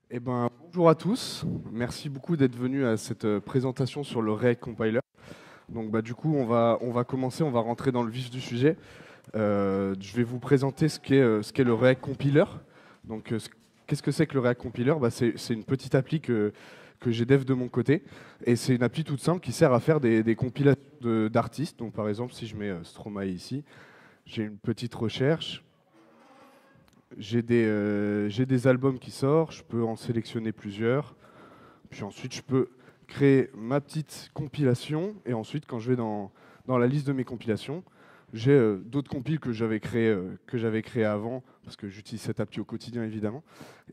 Eh ben, bonjour à tous. Merci beaucoup d'être venus à cette présentation sur le React Compiler. Donc, du coup, on va commencer, on va rentrer dans le vif du sujet. Je vais vous présenter ce qu'est le React Compiler. Donc, qu'est-ce que c'est que le React Compiler? C'est une petite appli que j'ai dev de mon côté. Et c'est une appli toute simple qui sert à faire des compilations d'artistes. Donc, par exemple, si je mets Stromae ici, j'ai une petite recherche. J'ai des albums qui sortent, je peux en sélectionner plusieurs. Puis ensuite, je peux créer ma petite compilation. Et ensuite, quand je vais dans la liste de mes compilations, j'ai d'autres compiles que j'avais créé avant, parce que j'utilise cette appli au quotidien, évidemment.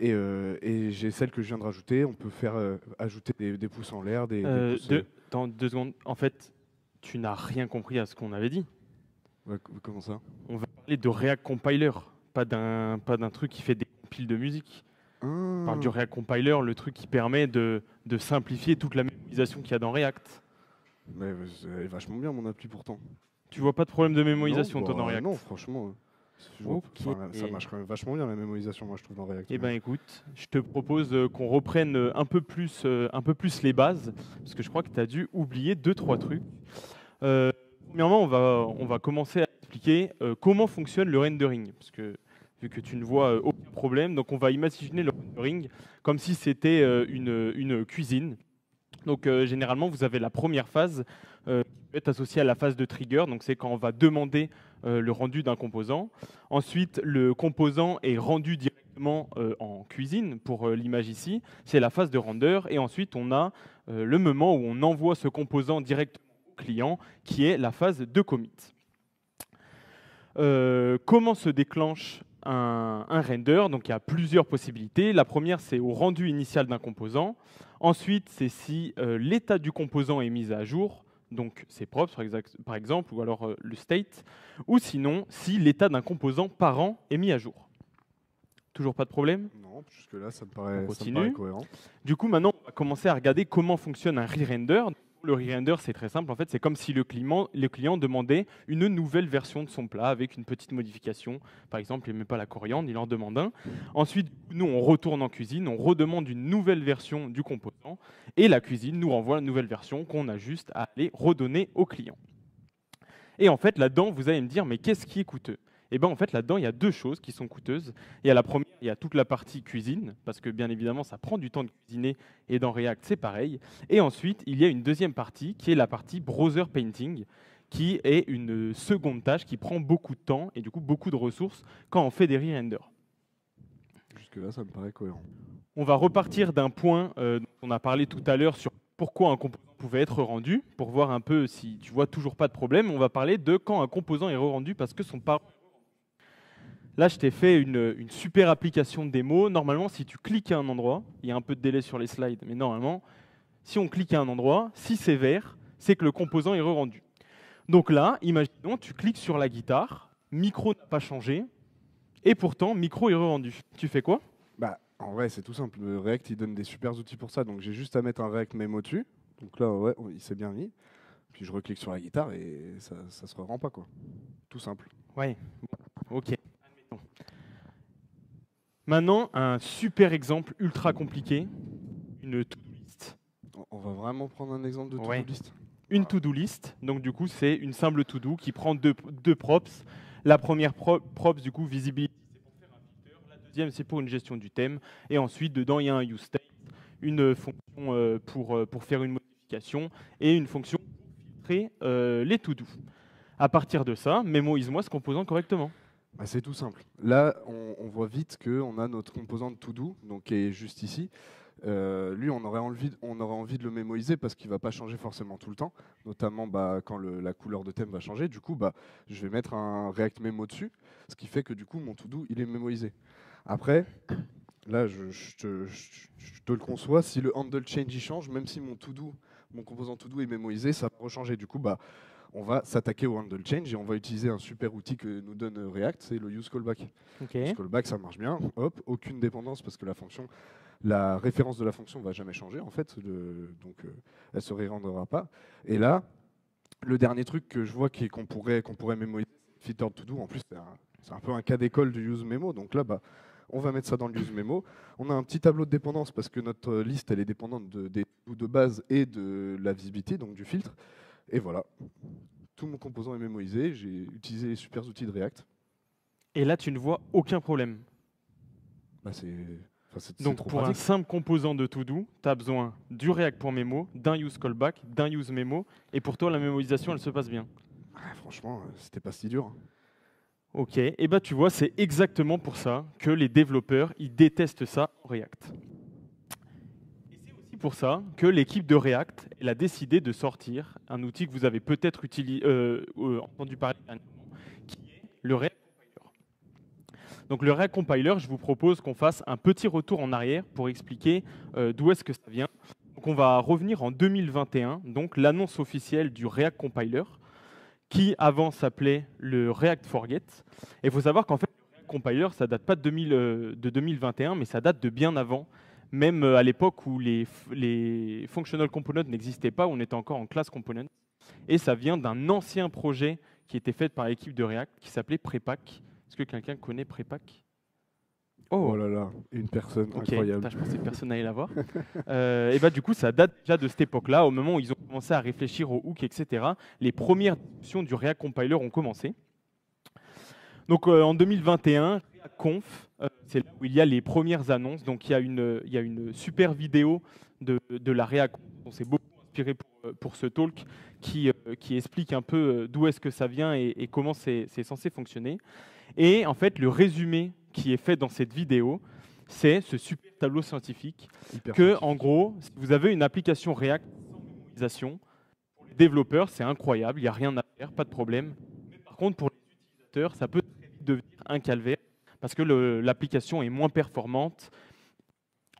Et j'ai celles que je viens de rajouter. On peut faire ajouter des pouces en l'air, des pouces... Dans 2 secondes, en fait, tu n'as rien compris à ce qu'on avait dit. Ouais, comment ça? On va parler de React Compiler, pas d'un truc qui fait des compiles de musique. On parle du Ah, React Compiler, le truc qui permet de simplifier toute la mémorisation qu'il y a dans React. mais elle est vachement bien, mon appli, pourtant. Tu vois pas de problème de Non, mémorisation, toi, dans non, React? franchement, Ok. enfin, ça marche quand même vachement bien la mémorisation, moi je trouve dans React. Eh ben écoute, je te propose qu'on reprenne un peu plus les bases, parce que je crois que tu as dû oublier 2, 3 trucs. Euh, Premièrement, on va commencer à expliquer comment fonctionne le rendering, parce que vu que tu ne vois aucun problème, donc on va imaginer le rendering comme si c'était une cuisine. Donc généralement, vous avez la première phase qui peut être associée à la phase de trigger, donc c'est quand on va demander le rendu d'un composant. Ensuite, le composant est rendu directement en cuisine, pour l'image ici, c'est la phase de render. Et ensuite, on a le moment où on envoie ce composant directement au client, qui est la phase de commit. Comment se déclenche un render? Donc il y a plusieurs possibilités. La première, c'est au rendu initial d'un composant. Ensuite, c'est si l'état du composant est mis à jour, donc c'est props par exemple, ou alors le state, ou sinon si l'état d'un composant parent est mis à jour. Toujours pas de problème? Non, jusque-là, ça me On paraît continue. cohérent. Du coup, maintenant, on va commencer à regarder comment fonctionne un re-render. Le re-render, c'est très simple. En fait, c'est comme si le client demandait une nouvelle version de son plat avec une petite modification. Par exemple, il n'aimait pas la coriandre, il en demande un. Ensuite, nous, on retourne en cuisine, on redemande une nouvelle version du composant. Et la cuisine nous renvoie la nouvelle version qu'on a juste à aller redonner au client. Et en fait, là-dedans, vous allez me dire, mais qu'est-ce qui est coûteux? Eh bien, en fait, là-dedans, il y a 2 choses qui sont coûteuses. Il y a la première, il y a toute la partie cuisine, parce que bien évidemment, ça prend du temps de cuisiner, et dans React, c'est pareil. Et ensuite, il y a une deuxième partie, qui est la partie browser painting, qui est une seconde tâche qui prend beaucoup de temps, et du coup, beaucoup de ressources quand on fait des re-renders. Jusque-là, ça me paraît cohérent. On va repartir d'un point dont on a parlé tout à l'heure sur pourquoi un composant pouvait être rendu, pour voir un peu si tu vois toujours pas de problème. On va parler de quand un composant est rendu parce que son parent. Là, je t'ai fait une super application de démo. Normalement, si tu cliques à un endroit, il y a un peu de délai sur les slides, mais normalement, si on clique à un endroit, si c'est vert, c'est que le composant est rendu. Donc là, imaginons, tu cliques sur la guitare, micro n'a pas changé, et pourtant, micro est rendu. Tu fais quoi? En vrai, c'est tout simple. Le React, il donne des super outils pour ça. Donc, j'ai juste à mettre un React Memo dessus. Donc là, ouais, il s'est bien mis. Puis, je reclique sur la guitare et ça se rend pas, quoi. Tout simple. Ouais, ok. Admettons. Maintenant, un super exemple ultra compliqué, une to-do list. On va vraiment prendre un exemple de to-do Ouais. list. Une to-do list, donc du coup, c'est une simple to-do qui prend deux props. La première props, du coup, visibility, c'est pour faire un filter. La deuxième, c'est pour une gestion du thème. Et ensuite, dedans, il y a un use state, une fonction pour faire une modification et une fonction pour filtrer les to-do. À partir de ça, mémorise-moi ce composant correctement. C'est tout simple. Là, on voit vite qu'on a notre composant de to-do, donc qui est juste ici. Lui, on aurait envie de le mémoriser parce qu'il ne va pas changer forcément tout le temps, notamment quand la couleur de thème va changer. Du coup, je vais mettre un React Memo dessus, ce qui fait que du coup, mon to-do, il est mémorisé. Après, là, je te le conçois, si le handle change il change, même si mon composant to-do est mémorisé, ça va rechanger. Du coup, on va s'attaquer au handle change et on va utiliser un super outil que nous donne React, c'est le use callback. Ok. Use callback, ça marche bien. Hop, aucune dépendance parce que la référence de la fonction va jamais changer en fait, donc elle se ré-rendera pas. Et là, le dernier truc que je vois qu'on pourrait mémoriser, c'est filter to do. En plus, c'est un peu un cas d'école du use memo. Donc là, On va mettre ça dans le use memo. On a un petit tableau de dépendance parce que notre liste elle est dépendante des de base et de la visibilité, donc du filtre. Et voilà, tout mon composant est mémoisé. J'ai utilisé les super outils de React. Et là, tu ne vois aucun problème. Bah, c'est Donc trop pour un pratique. simple composant de to-do, tu as besoin du React.memo, d'un use callback, d'un use memo, et pour toi, la mémorisation, elle se passe bien. Ah, franchement, c'était pas si dur. Ok, et bah tu vois, c'est exactement pour ça que les développeurs, ils détestent ça en React. Et c'est aussi pour ça que l'équipe de React, elle a décidé de sortir un outil que vous avez peut-être entendu parler dernièrement, qui est le React Compiler. Donc le React Compiler, je vous propose qu'on fasse un petit retour en arrière pour expliquer d'où est-ce que ça vient. Donc on va revenir en 2021, donc l'annonce officielle du React Compiler, qui avant s'appelait le React Forget. Et il faut savoir qu'en fait, le React Compiler, ça date pas de 2021, mais ça date de bien avant, même à l'époque où les functional components n'existaient pas, où on était encore en class component. Et ça vient d'un ancien projet qui était fait par l'équipe de React, qui s'appelait Prepack. Est-ce que quelqu'un connaît Prepack? Oh là là, une personne Ok, incroyable. je pensais que personne n'allait la voir. Et bah, du coup, ça date déjà de cette époque-là, au moment où ils ont commencé à réfléchir aux hooks, etc. Les premières discussions du React Compiler ont commencé. Donc en 2021, React Conf, c'est là où il y a les premières annonces. Donc il y a une super vidéo de la React Conf. On s'est beaucoup inspiré pour ce talk qui explique un peu d'où est-ce que ça vient et comment c'est censé fonctionner. Et en fait, le résumé qui est fait dans cette vidéo, c'est ce super tableau scientifique que, en gros, si vous avez une application React sans mémorisation, pour les développeurs, c'est incroyable, il n'y a rien à faire, pas de problème. Mais par contre, pour les utilisateurs, ça peut très vite devenir un calvaire parce que l'application est moins performante,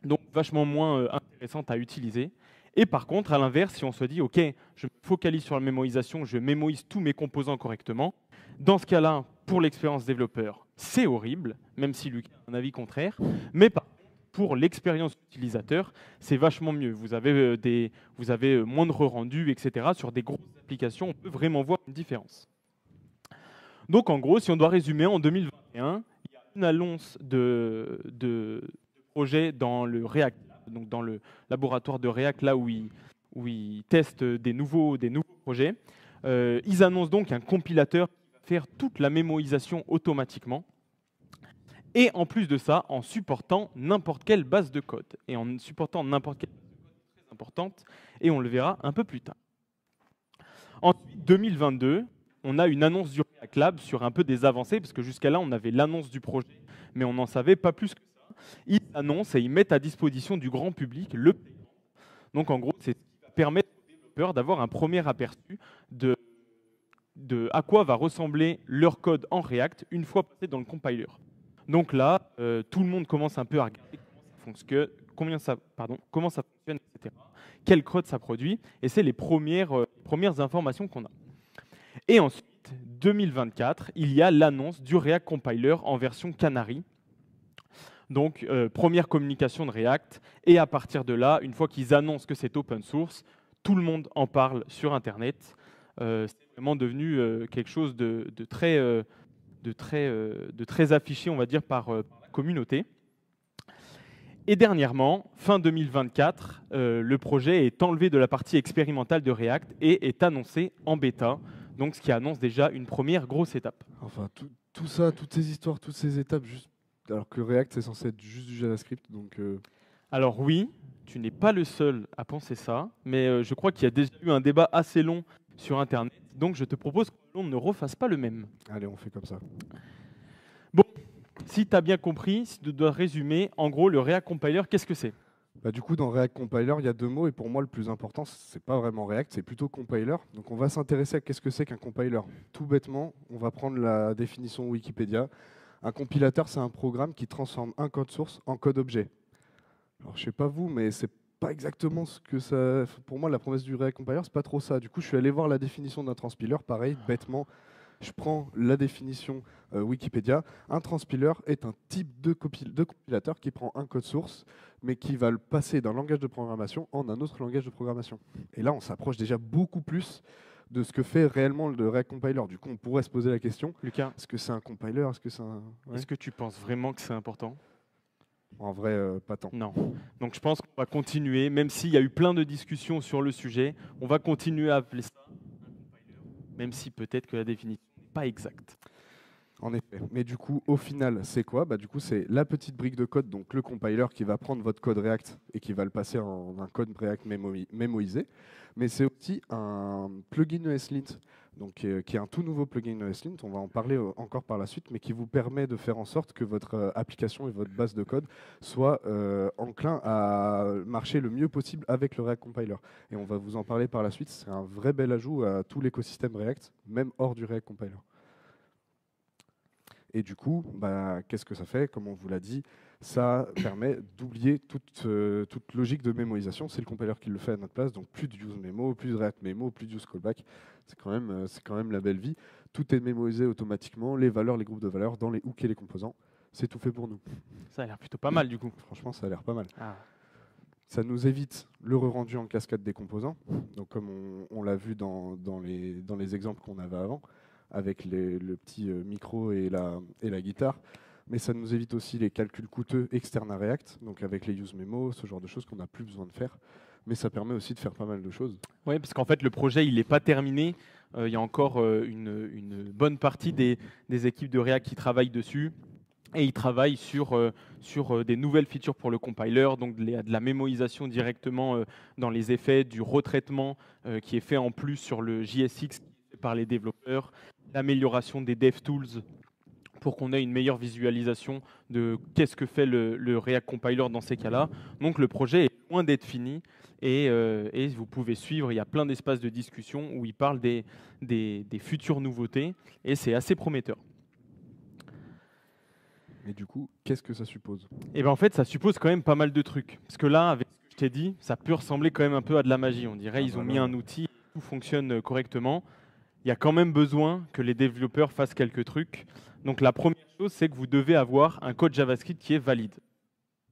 donc vachement moins intéressante à utiliser. Et par contre, à l'inverse, si on se dit, OK, je me focalise sur la mémorisation, je mémorise tous mes composants correctement, dans ce cas-là, pour l'expérience développeur, c'est horrible, même si Lucas a un avis contraire, mais par contre, pour l'expérience utilisateur, c'est vachement mieux. Vous avez moindre rendu, etc. Sur des grosses applications, on peut vraiment voir une différence. Donc en gros, si on doit résumer, en 2021, il y a une annonce de projet dans le React, donc dans le laboratoire de React, là où ils testent des nouveaux projets. Ils annoncent donc un compilateur qui va faire toute la mémorisation automatiquement. Et en plus de ça, en supportant n'importe quelle base de code. Et en supportant n'importe quelle base de code très importante, et on le verra un peu plus tard. Ensuite, 2022, on a une annonce du React Lab sur un peu des avancées, parce que jusqu'à là, on avait l'annonce du projet, mais on n'en savait pas plus que ça. Ils annoncent et ils mettent à disposition du grand public le paiement. Donc en gros, c'est ce qui va permettre aux développeurs d'avoir un premier aperçu de à quoi va ressembler leur code en React une fois passé dans le compiler. Donc là, tout le monde commence un peu à regarder comment ça fonctionne, etc. Quel code ça produit, et c'est les premières informations qu'on a. Et ensuite, 2024, il y a l'annonce du React Compiler en version Canary. Donc, première communication de React, et à partir de là, une fois qu'ils annoncent que c'est open source, tout le monde en parle sur Internet. C'est vraiment devenu quelque chose de très affiché, on va dire, par la communauté. Et dernièrement, fin 2024, le projet est enlevé de la partie expérimentale de React et est annoncé en bêta, donc ce qui annonce déjà une première grosse étape. Enfin, tout ça, toutes ces histoires, toutes ces étapes, juste alors que React c'est censé être juste du JavaScript, donc. Alors oui, tu n'es pas le seul à penser ça, mais je crois qu'il y a déjà eu un débat assez long sur Internet, donc je te propose que l'on ne refasse pas le même. Allez, on fait comme ça. Bon, si tu as bien compris, si tu dois résumer, en gros, le React Compiler, qu'est-ce que c'est? Bah, du coup, dans React Compiler, il y a deux mots, et pour moi, le plus important, c'est pas vraiment React, c'est plutôt compiler. Donc, on va s'intéresser à qu'est-ce que c'est qu'un compiler. Tout bêtement, on va prendre la définition Wikipédia. Un compilateur, c'est un programme qui transforme un code source en code objet. Alors, je sais pas vous, mais c'est pas exactement ce que ça. Pour moi, la promesse du React Compiler, c'est pas trop ça. Du coup, je suis allé voir la définition d'un transpiler. Pareil, bêtement, je prends la définition Wikipédia. Un transpiler est un type de compilateur qui prend un code source, mais qui va le passer d'un langage de programmation en un autre langage de programmation. Et là, on s'approche déjà beaucoup plus de ce que fait réellement le React Compiler. Du coup, on pourrait se poser la question, Lucas, est-ce que c'est un compiler? Est-ce que c'est un... Ouais. est-ce que tu penses vraiment que c'est important? En vrai, pas tant. Non. Donc je pense qu'on va continuer, même s'il y a eu plein de discussions sur le sujet, on va continuer à appeler ça un compiler, même si peut-être que la définition n'est pas exacte. En effet. Mais du coup, au final, c'est quoi? Du coup, c'est la petite brique de code, donc le compiler qui va prendre votre code React et qui va le passer en un code React mémoisé. Mais c'est aussi un plugin ESLint, donc qui est un tout nouveau plugin ESLint. On va en parler encore par la suite, mais qui vous permet de faire en sorte que votre application et votre base de code soient enclins à marcher le mieux possible avec le React compiler. Et on va vous en parler par la suite. C'est un vrai bel ajout à tout l'écosystème React, même hors du React compiler. Et du coup, qu'est-ce que ça fait? Comme on vous l'a dit, ça permet d'oublier toute logique de mémorisation. C'est le compiler qui le fait à notre place. Donc plus de use memo, plus de react memo, plus de use callback. C'est quand même la belle vie. Tout est mémorisé automatiquement, les valeurs, les groupes de valeurs, dans les hooks et les composants. C'est tout fait pour nous. Ça a l'air plutôt pas mal du coup. Franchement, ça a l'air pas mal. Ah. Ça nous évite le re-rendu en cascade des composants. Donc comme on l'a vu dans les exemples qu'on avait avant, avec le petit micro et la guitare. Mais ça nous évite aussi les calculs coûteux externes à React, donc avec les use memo, ce genre de choses qu'on n'a plus besoin de faire. Mais ça permet aussi de faire pas mal de choses. Oui, parce qu'en fait, le projet, il n'est pas terminé. Il y a encore une bonne partie des équipes de React qui travaillent dessus. Et ils travaillent sur des nouvelles features pour le compiler, donc de la mémorisation directement dans les effets, du retraitement qui est fait en plus sur le JSX par les développeurs, l'amélioration des DevTools pour qu'on ait une meilleure visualisation de qu'est-ce que fait le React compiler dans ces cas-là. Donc le projet est loin d'être fini et vous pouvez suivre, il y a plein d'espaces de discussion où il parle des futures nouveautés et c'est assez prometteur. Et du coup, qu'est-ce que ça suppose? Et ben en fait, ça suppose quand même pas mal de trucs. Parce que là, avec ce que je t'ai dit, ça peut ressembler quand même un peu à de la magie. On dirait ils ont mis un outil, tout fonctionne correctement. Il y a quand même besoin que les développeurs fassent quelques trucs. Donc la première chose, c'est que vous devez avoir un code JavaScript qui est valide.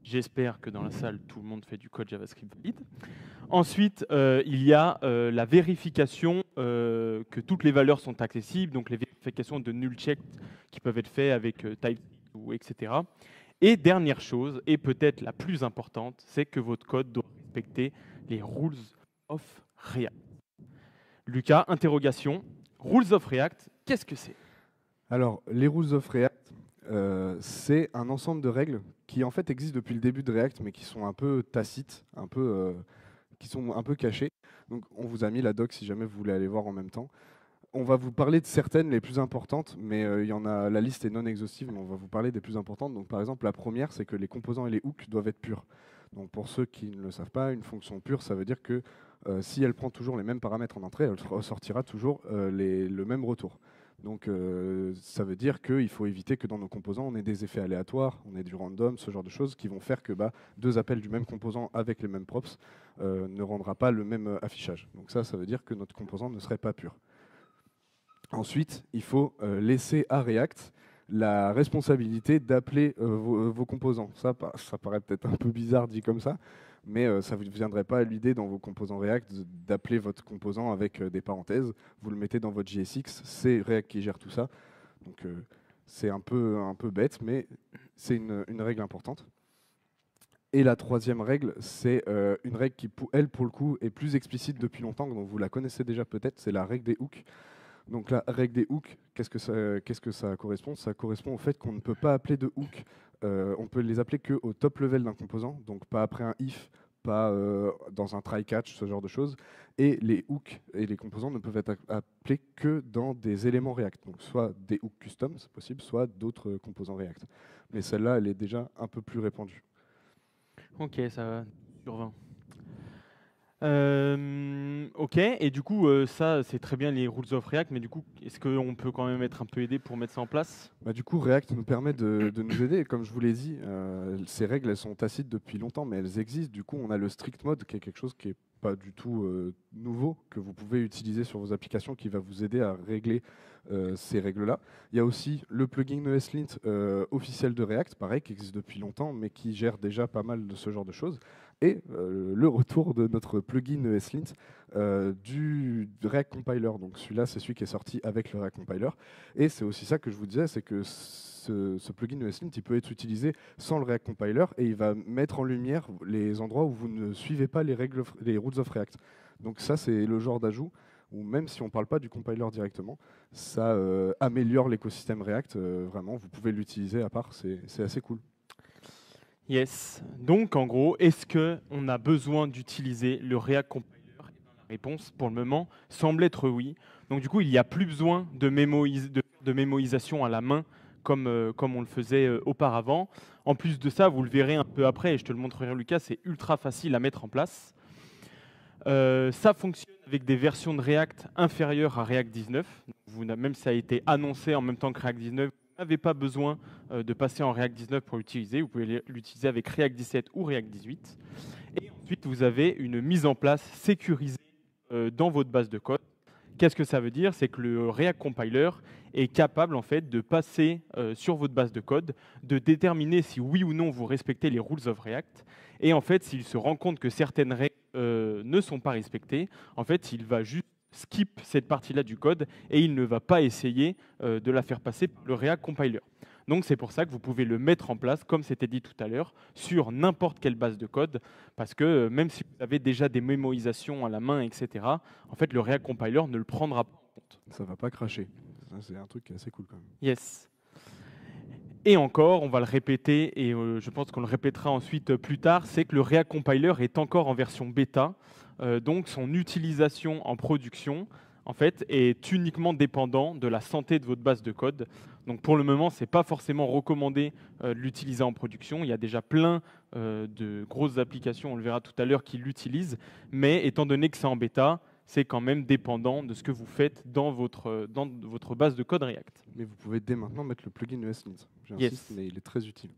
J'espère que dans la salle, tout le monde fait du code JavaScript valide. Ensuite, il y a la vérification que toutes les valeurs sont accessibles, donc les vérifications de null check qui peuvent être faites avec type ou etc. Et dernière chose, et peut-être la plus importante, c'est que votre code doit respecter les rules of React. Lucas, interrogation. Rules of React, qu'est-ce que c'est? Alors, les rules of React, c'est un ensemble de règles qui en fait existent depuis le début de React, mais qui sont un peu tacites, qui sont un peu cachées. Donc, on vous a mis la doc si jamais vous voulez aller voir en même temps. On va vous parler de certaines, les plus importantes, mais il y en a, la liste est non exhaustive, mais on va vous parler des plus importantes. Donc, par exemple, la première, c'est que les composants et les hooks doivent être purs. Donc, pour ceux qui ne le savent pas, une fonction pure, ça veut dire que si elle prend toujours les mêmes paramètres en entrée, elle ressortira toujours le même retour. Donc, ça veut dire qu'il faut éviter que dans nos composants, on ait des effets aléatoires, on ait du random, ce genre de choses qui vont faire que deux appels du même composant avec les mêmes props ne rendra pas le même affichage. Donc ça veut dire que notre composant ne serait pas pur. Ensuite, il faut laisser à React la responsabilité d'appeler vos composants. Ça paraît peut-être un peu bizarre dit comme ça, mais ça ne vous viendrait pas à l'idée dans vos composants React d'appeler votre composant avec des parenthèses. Vous le mettez dans votre JSX, c'est React qui gère tout ça. Donc c'est un peu bête, mais c'est une règle importante. Et la troisième règle, c'est une règle qui, elle, pour le coup, est plus explicite depuis longtemps, donc vous la connaissez déjà peut-être, c'est la règle des hooks. Donc la règle des hooks, qu'est-ce que ça correspond? Ça correspond au fait qu'on ne peut pas appeler de hook, on peut les appeler qu'au top level d'un composant, donc pas après un if, pas dans un try-catch, ce genre de choses. Et les hooks et les composants ne peuvent être appelés que dans des éléments React, donc soit des hooks custom, c'est possible, soit d'autres composants React. Mais celle-là, elle est déjà un peu plus répandue. Ok, ça va, sur 20. Ok, et du coup, ça, c'est très bien les rules of React, mais du coup, est-ce qu'on peut quand même être un peu aidé pour mettre ça en place? Du coup, React nous permet de nous aider. Comme je vous l'ai dit, ces règles, elles sont tacites depuis longtemps, mais elles existent. Du coup, on a le strict mode, qui est quelque chose qui n'est pas du tout nouveau, que vous pouvez utiliser sur vos applications, qui va vous aider à régler ces règles-là. Il y a aussi le plugin ESLint officiel de React, pareil, qui existe depuis longtemps, mais qui gère déjà pas mal de ce genre de choses. Et le retour de notre plugin ESLint du React Compiler. Donc celui-là, c'est celui qui est sorti avec le React Compiler. Et c'est aussi ça que je vous disais, c'est que ce plugin ESLint, il peut être utilisé sans le React Compiler et il va mettre en lumière les endroits où vous ne suivez pas les rules of React. Donc ça, c'est le genre d'ajout où même si on ne parle pas du compiler directement, ça améliore l'écosystème React. Vraiment, vous pouvez l'utiliser à part, c'est assez cool. Yes. Donc, en gros, est-ce qu'on a besoin d'utiliser le React Compiler? La réponse, pour le moment, semble être oui. Donc, du coup, il n'y a plus besoin de mémorisation à la main comme on le faisait auparavant. En plus de ça, vous le verrez un peu après, et je te le montrerai, Lucas, c'est ultra facile à mettre en place. Ça fonctionne avec des versions de React inférieures à React 19. Même ça a été annoncé en même temps que React 19. Vous n'avez pas besoin de passer en React 19 pour l'utiliser. Vous pouvez l'utiliser avec React 17 ou React 18. Et ensuite, vous avez une mise en place sécurisée dans votre base de code. Qu'est-ce que ça veut dire? C'est que le React Compiler est capable en fait, de passer sur votre base de code, de déterminer si oui ou non vous respectez les rules of React. Et en fait, s'il se rend compte que certaines règles ne sont pas respectées, en fait, il va juste skip cette partie-là du code et il ne va pas essayer de la faire passer par le React Compiler. Donc c'est pour ça que vous pouvez le mettre en place, comme c'était dit tout à l'heure, sur n'importe quelle base de code, parce que même si vous avez déjà des mémorisations à la main, etc., en fait, le React Compiler ne le prendra pas en compte. Ça ne va pas cracher. C'est un truc assez cool quand même. Yes. Et encore, on va le répéter, et je pense qu'on le répétera ensuite plus tard, c'est que le React Compiler est encore en version bêta, donc son utilisation en production, en fait, est uniquement dépendant de la santé de votre base de code. Donc pour le moment, ce n'est pas forcément recommandé de l'utiliser en production. Il y a déjà plein de grosses applications, on le verra tout à l'heure, qui l'utilisent, mais étant donné que c'est en bêta, c'est quand même dépendant de ce que vous faites dans votre base de code React. Mais vous pouvez dès maintenant mettre le plugin ESLint. J'insiste, mais il est très utile.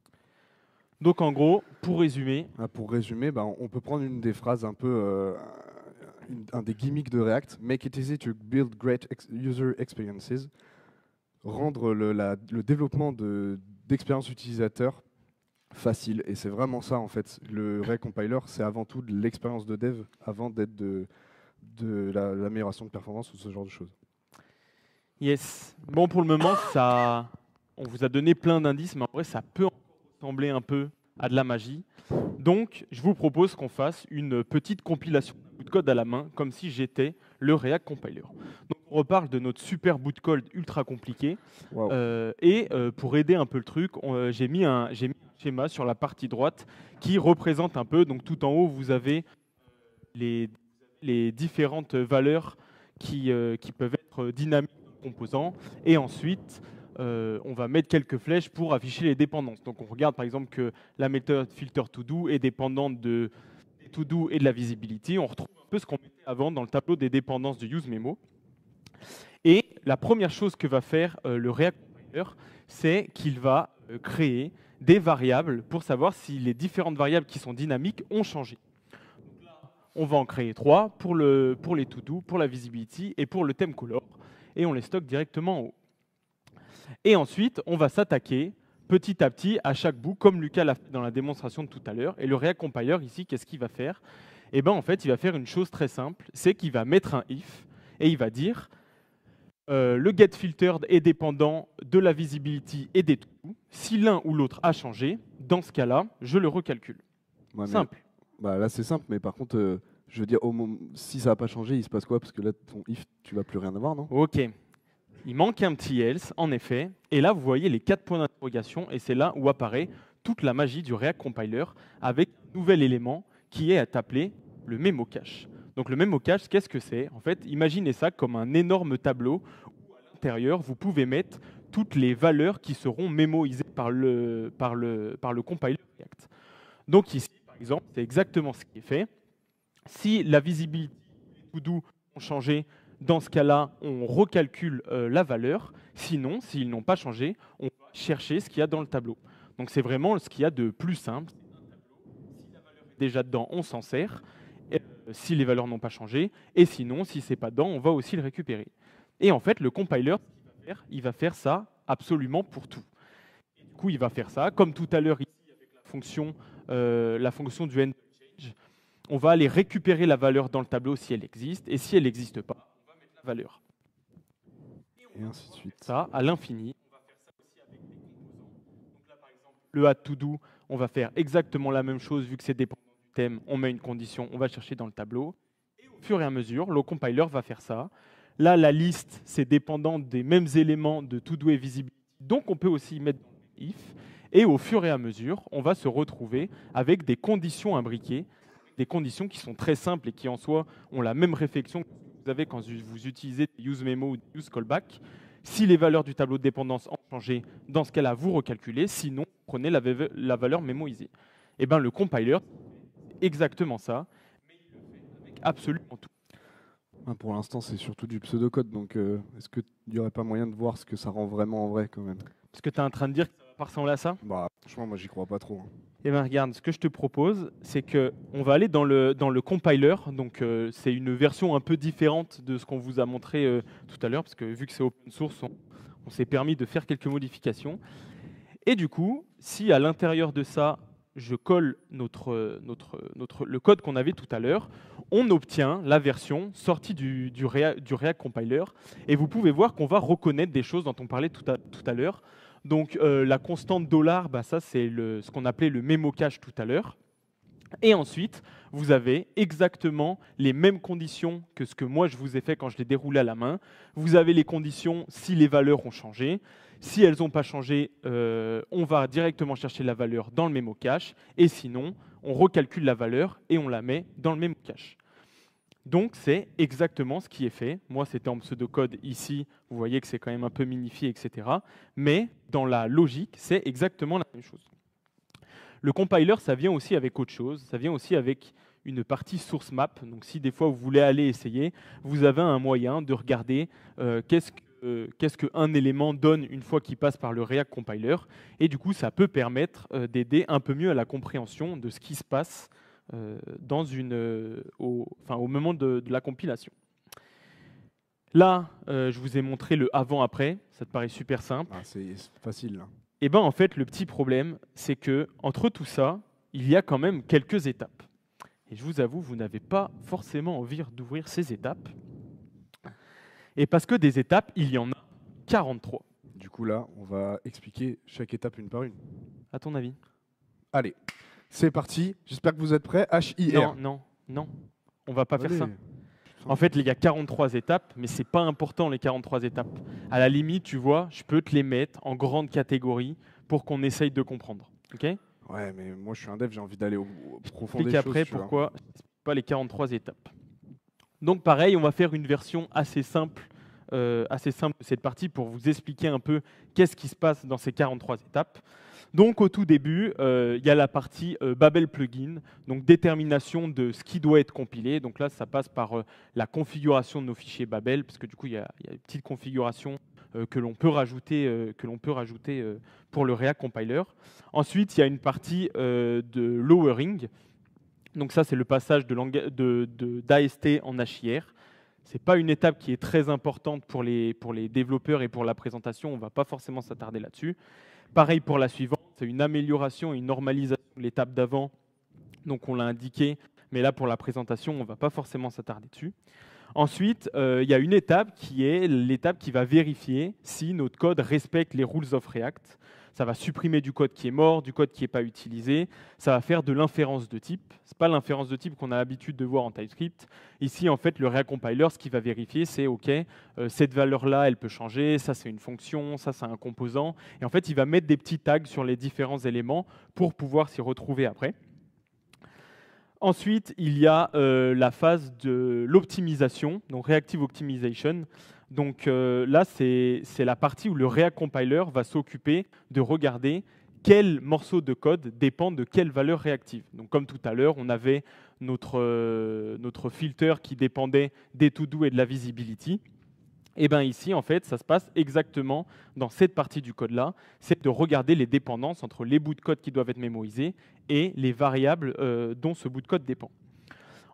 Donc en gros, pour résumer... On peut prendre une des phrases un peu... un des gimmicks de React, make it easy to build great user experiences, rendre le développement d'expérience utilisateur facile. Et c'est vraiment ça, en fait. Le React Compiler, c'est avant tout de l'expérience de dev, avant d'être de l'amélioration de performance ou ce genre de choses. Yes. Bon, pour le moment, on vous a donné plein d'indices, mais en vrai, ça peut ressembler un peu à de la magie. Donc, je vous propose qu'on fasse une petite compilation de bout de code à la main, comme si j'étais le React Compiler. Donc, on reparle de notre super bout de code ultra compliqué. Wow. Pour aider un peu le truc, j'ai mis un schéma sur la partie droite qui représente un peu. Donc, tout en haut, vous avez les différentes valeurs qui peuvent être dynamiques dans le composant. Et ensuite, on va mettre quelques flèches pour afficher les dépendances. Donc on regarde par exemple que la méthode filter_todo est dépendante des to-do et de la visibility. On retrouve un peu ce qu'on mettait avant dans le tableau des dépendances du useMemo. Et la première chose que va faire le React Compiler, c'est qu'il va créer des variables pour savoir si les différentes variables qui sont dynamiques ont changé. Donc là, on va en créer 3 pour les to-do, pour la visibility et pour le theme color. Et on les stocke directement en haut. Et ensuite, on va s'attaquer petit à petit à chaque bout, comme Lucas l'a fait dans la démonstration de tout à l'heure. Et le React Compiler, ici, qu'est-ce qu'il va faire? Eh bien, en fait, il va faire une chose très simple, c'est qu'il va mettre un if et il va dire le getFiltered est dépendant de la visibility et des to-do. Si l'un ou l'autre a changé, dans ce cas-là, je le recalcule. Ouais, simple. Là, c'est simple, mais par contre, je veux dire, si ça n'a pas changé, il se passe quoi? Parce que là, ton if, tu vas plus rien avoir, non? Ok. Il manque un petit else, en effet. Et là, vous voyez les 4 points d'interrogation. Et c'est là où apparaît toute la magie du React Compiler avec un nouvel élément qui est appelé le memo cache. Donc le memo cache, qu'est-ce que c'est? En fait, imaginez ça comme un énorme tableau où à l'intérieur, vous pouvez mettre toutes les valeurs qui seront mémoisées par le compiler React. Donc ici, par exemple, c'est exactement ce qui est fait. Si la visibilité et to-do ont changé, dans ce cas-là, on recalcule la valeur. Sinon, s'ils n'ont pas changé, on va chercher ce qu'il y a dans le tableau. Donc c'est vraiment ce qu'il y a de plus simple. Si la valeur est déjà dedans, on s'en sert. Si les valeurs n'ont pas changé. Et sinon, si ce n'est pas dedans, on va aussi le récupérer. Et en fait, le compiler, il va faire ça absolument pour tout. Et du coup, il va faire ça, comme tout à l'heure ici avec la fonction du endChange. On va aller récupérer la valeur dans le tableau si elle existe. Et si elle n'existe pas, valeur. Et ainsi de suite. Ça, à l'infini. On va faire ça aussi avec les composants. le add to do, on va faire exactement la même chose vu que c'est dépendant du thème, on met une condition, on va chercher dans le tableau. Et au fur et à mesure, le compiler va faire ça. Là, la liste, c'est dépendant des mêmes éléments de to do et visibility, donc on peut aussi mettre dans le if. Et au fur et à mesure, on va se retrouver avec des conditions imbriquées, des conditions qui sont très simples et qui en soi ont la même réflexion que vous avez quand vous utilisez useMemo ou use callback. Si les valeurs du tableau de dépendance ont changé, dans ce cas-là, vous recalculez. Sinon, prenez la valeur mémoisée. Et bien, le compiler, exactement ça, mais il le fait avec absolument tout. Pour l'instant, c'est surtout du pseudocode, donc est-ce qu'il n'y aurait pas moyen de voir ce que ça rend vraiment en vrai quand même? Parce que tu es en train de dire que ça va pas ressembler à ça? Bah, franchement, moi, j'y crois pas trop. Eh bien, regarde, ce que je te propose, c'est qu'on va aller dans le compiler. Donc, c'est une version un peu différente de ce qu'on vous a montré tout à l'heure, parce que vu que c'est open source, on s'est permis de faire quelques modifications. Et du coup, si à l'intérieur de ça, je colle le code qu'on avait tout à l'heure, on obtient la version sortie du React Compiler. Et vous pouvez voir qu'on va reconnaître des choses dont on parlait tout à l'heure. Donc la constante $, bah, ça c'est ce qu'on appelait le memo cache tout à l'heure. Et ensuite, vous avez exactement les mêmes conditions que ce que moi je vous ai fait quand je l'ai déroulé à la main. Vous avez les conditions si les valeurs ont changé. Si elles n'ont pas changé, on va directement chercher la valeur dans le memo cache. Et sinon, on recalcule la valeur et on la met dans le memo cache. Donc, c'est exactement ce qui est fait. Moi, c'était en pseudocode ici. Vous voyez que c'est quand même un peu minifié, etc. Mais dans la logique, c'est exactement la même chose. Le compiler, ça vient aussi avec autre chose. Ça vient aussi avec une partie source map. Donc, si des fois vous voulez aller essayer, vous avez un moyen de regarder qu'est-ce qu'un élément donne une fois qu'il passe par le React Compiler. Et du coup, ça peut permettre d'aider un peu mieux à la compréhension de ce qui se passe au moment de la compilation. Là, je vous ai montré le avant-après. Ça te paraît super simple. Ah, c'est facile, là. Et bien, en fait, le petit problème, c'est que entre tout ça, il y a quand même quelques étapes. Et je vous avoue, vous n'avez pas forcément envie d'ouvrir ces étapes. Et parce que des étapes, il y en a 43. Du coup, là, on va expliquer chaque étape une par une. À ton avis? Allez, c'est parti. J'espère que vous êtes prêts. H-I-R. Non. On va pas faire Allez. ça. En fait, il y a 43 étapes, mais ce n'est pas important les 43 étapes. À la limite, tu vois, je peux te les mettre en grandes catégories pour qu'on essaye de comprendre. Okay? Ouais, mais moi je suis un dev, j'ai envie d'aller au profond des explique choses. après pourquoi je n'explique pas les 43 étapes. Donc pareil, on va faire une version assez simple de cette partie pour vous expliquer un peu qu'est-ce qui se passe dans ces 43 étapes. Donc au tout début, il y a la partie Babel plugin, donc détermination de ce qui doit être compilé. Donc là, ça passe par la configuration de nos fichiers Babel, parce que du coup, il y a une petite configuration que l'on peut rajouter, pour le React Compiler. Ensuite, il y a une partie de lowering. Donc ça, c'est le passage d'AST en HIR. Ce n'est pas une étape qui est très importante pour les développeurs et pour la présentation. On ne va pas forcément s'attarder là-dessus. Pareil pour la suivante, c'est une amélioration et une normalisation de l'étape d'avant. Donc on l'a indiqué, mais là pour la présentation, on ne va pas forcément s'attarder dessus. Ensuite, il y a une étape qui est l'étape qui va vérifier si notre code respecte les rules of React. Ça va supprimer du code qui est mort, du code qui n'est pas utilisé. Ça va faire de l'inférence de type. Ce n'est pas l'inférence de type qu'on a l'habitude de voir en TypeScript. Ici, en fait, le React Compiler, ce qu'il va vérifier, c'est OK, cette valeur-là, elle peut changer. Ça, c'est une fonction. Ça, c'est un composant. Et en fait, il va mettre des petits tags sur les différents éléments pour pouvoir s'y retrouver après. Ensuite, il y a la phase de l'optimisation, donc Reactive Optimization. Donc là, c'est la partie où le React Compiler va s'occuper de regarder quel morceau de code dépend de quelle valeur réactive. Donc comme tout à l'heure, on avait notre filter qui dépendait des to-do et de la visibility. Et bien ici, en fait, ça se passe exactement dans cette partie du code-là, c'est de regarder les dépendances entre les bouts de code qui doivent être mémorisés et les variables dont ce bout de code dépend.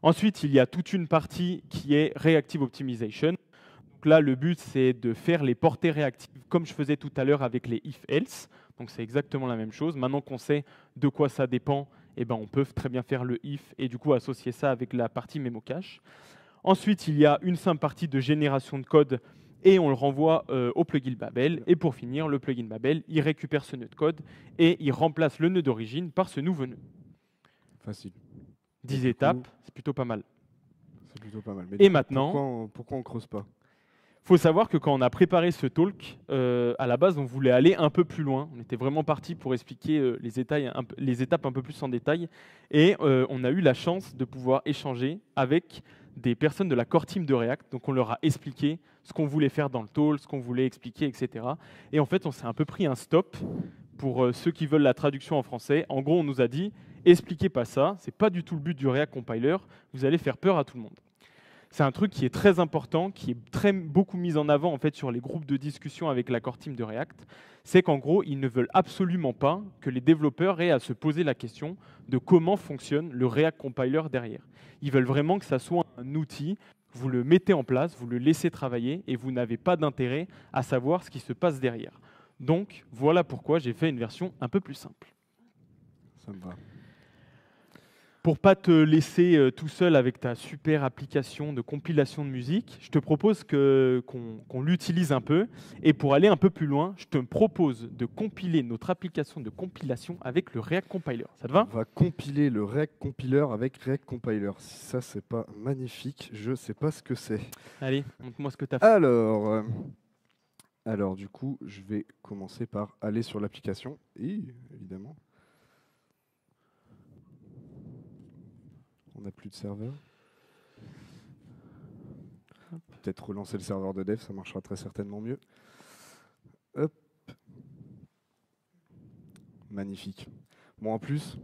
Ensuite, il y a toute une partie qui est Reactive Optimization. Donc là, le but, c'est de faire les portées réactives comme je faisais tout à l'heure avec les if-else. Donc c'est exactement la même chose. Maintenant qu'on sait de quoi ça dépend, eh ben, on peut très bien faire le if et du coup associer ça avec la partie memo cache. Ensuite, il y a une simple partie de génération de code et on le renvoie au plugin Babel. Et pour finir, le plugin Babel, il récupère ce nœud de code et il remplace le nœud d'origine par ce nouveau nœud. Facile. 10 du étapes, coup, c'est plutôt pas mal. C'est plutôt pas mal. Mais Et du coup, maintenant, pourquoi on creuse pas? il faut savoir que quand on a préparé ce talk, à la base, on voulait aller un peu plus loin. On était vraiment parti pour expliquer les étapes un peu plus en détail. Et on a eu la chance de pouvoir échanger avec des personnes de la core team de React. Donc on leur a expliqué ce qu'on voulait faire dans le talk, ce qu'on voulait expliquer, etc. Et en fait, on s'est un peu pris un stop pour ceux qui veulent la traduction en français. En gros, on nous a dit, expliquez pas ça, c'est pas du tout le but du React Compiler, vous allez faire peur à tout le monde. C'est un truc qui est très important, qui est beaucoup mis en avant en fait sur les groupes de discussion avec la core team de React. C'est qu'en gros, ils ne veulent absolument pas que les développeurs aient à se poser la question de comment fonctionne le React Compiler derrière. Ils veulent vraiment que ça soit un outil, vous le mettez en place, vous le laissez travailler et vous n'avez pas d'intérêt à savoir ce qui se passe derrière. Donc, voilà pourquoi j'ai fait une version un peu plus simple. Ça me va. Pour pas te laisser tout seul avec ta super application de compilation de musique, je te propose qu'on l'utilise un peu. Et pour aller un peu plus loin, je te propose de compiler notre application de compilation avec le React Compiler. Ça te va? On va compiler le React Compiler avec React Compiler. Si ça, c'est pas magnifique, je sais pas ce que c'est. Allez, montre-moi ce que tu as fait. Alors, du coup, je vais commencer par aller sur l'application. Et évidemment, on n'a plus de serveur. Peut-être relancer le serveur de dev, ça marchera très certainement mieux. Hop. Magnifique. Bon, en plus,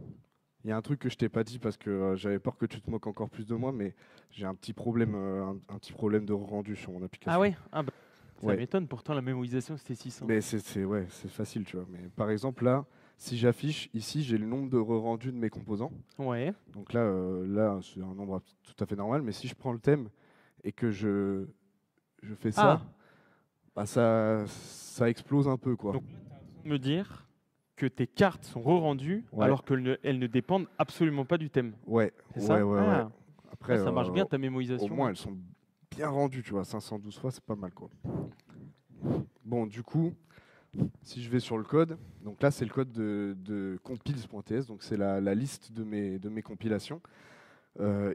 il y a un truc que je t'ai pas dit parce que j'avais peur que tu te moques encore plus de moi, mais j'ai un petit problème, un petit problème de rendu sur mon application. Ah ouais, ah bah, ça Ouais. m'étonne, pourtant la mémorisation c'était 600. Mais ouais, c'est facile, tu vois. Mais par exemple, là, si j'affiche ici, j'ai le nombre de re-rendus de mes composants. Ouais. Donc là c'est un nombre tout à fait normal. Mais si je prends le thème et que je fais ça, bah ça explose un peu, quoi. Donc, me dire que tes cartes sont re-rendues alors qu'elles ne dépendent absolument pas du thème. Ouais, C'est ça? ouais. Après, ça marche bien ta au mémorisation. moins, elles sont bien rendues, tu vois. 512 fois, c'est pas mal, quoi. Bon, du coup, si je vais sur le code, donc là, c'est le code de compiles.ts, donc c'est la liste de mes compilations.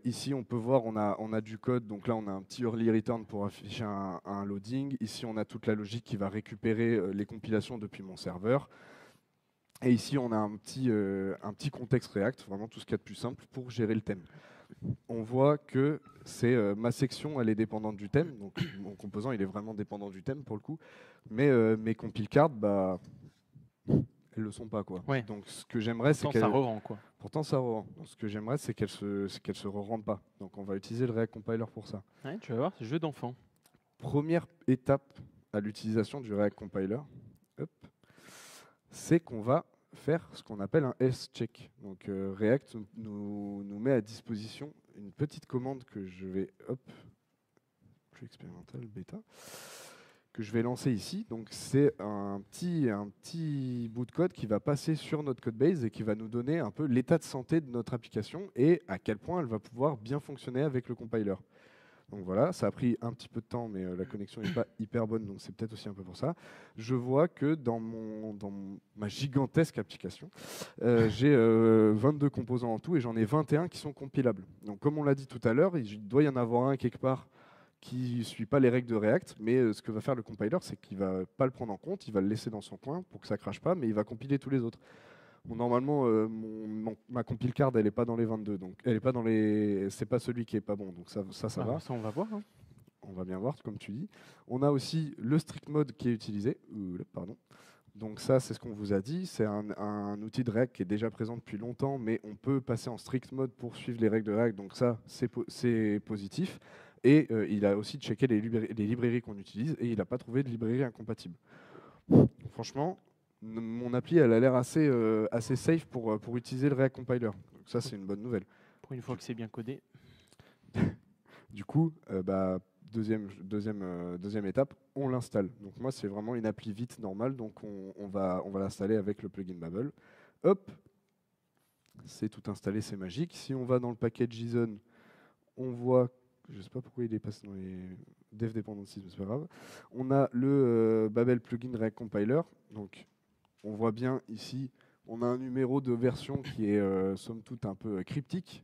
Ici, on peut voir, on a du code, donc là, on a un petit early return pour afficher un loading. Ici, on a toute la logique qui va récupérer les compilations depuis mon serveur. Et ici, on a un petit contexte React, vraiment tout ce qu'il y a de plus simple pour gérer le thème. On voit que c'est ma section, elle est dépendante du thème, donc mon composant, il est vraiment dépendant du thème pour le coup. Mais mes compile cards, bah, elles le sont pas, quoi. Ouais. Donc ce que j'aimerais, c'est Pourtant, qu'elles... ça re-rend, quoi. Pourtant, ça re-rend. Donc, ce que j'aimerais, c'est qu'elles se re-rendent pas. Donc on va utiliser le React Compiler pour ça. Ouais, tu vas voir, c'est jeu d'enfant. Première étape à l'utilisation du React Compiler, hop, c'est qu'on va faire ce qu'on appelle un health check. Donc React nous met à disposition une petite commande que je vais, hop, plus expérimental, bêta, que je vais lancer ici. Donc c'est un petit bout de code qui va passer sur notre codebase et qui va nous donner un peu l'état de santé de notre application et à quel point elle va pouvoir bien fonctionner avec le compiler. Donc voilà, ça a pris un petit peu de temps, mais la connexion n'est pas hyper bonne, donc c'est peut-être aussi un peu pour ça. Je vois que dans ma gigantesque application, j'ai 22 composants en tout et j'en ai 21 qui sont compilables. Donc comme on l'a dit tout à l'heure, il doit y en avoir un quelque part qui ne suit pas les règles de React, mais ce que va faire le compiler, c'est qu'il ne va pas le prendre en compte, il va le laisser dans son coin pour que ça ne crache pas, mais il va compiler tous les autres. Bon, normalement, ma compile card, elle n'est pas dans les 22, donc elle est pas dans les. C'est pas celui qui est pas bon, donc ça va. Ça, on va voir. Hein. On va bien voir, comme tu dis. On a aussi le strict mode qui est utilisé. Pardon. Donc ça, c'est ce qu'on vous a dit. C'est un outil de React qui est déjà présent depuis longtemps, mais on peut passer en strict mode pour suivre les règles de React. Donc ça, c'est positif. Et il a aussi checké les librairies qu'on utilise et il n'a pas trouvé de librairie incompatible. Franchement, mon appli, elle a l'air assez safe pour utiliser le React Compiler. Donc ça, c'est une bonne nouvelle. Pour une fois que c'est bien codé. Du coup, deuxième étape, on l'installe. Donc moi, c'est vraiment une appli vite normale, donc on va l'installer avec le plugin Babel. Hop, c'est tout installé, c'est magique. Si on va dans le package JSON, on voit, je ne sais pas pourquoi il est passé dev dependencies, mais c'est pas grave. On a le Babel plugin React Compiler. Donc, on voit bien ici, on a un numéro de version qui est somme toute un peu cryptique.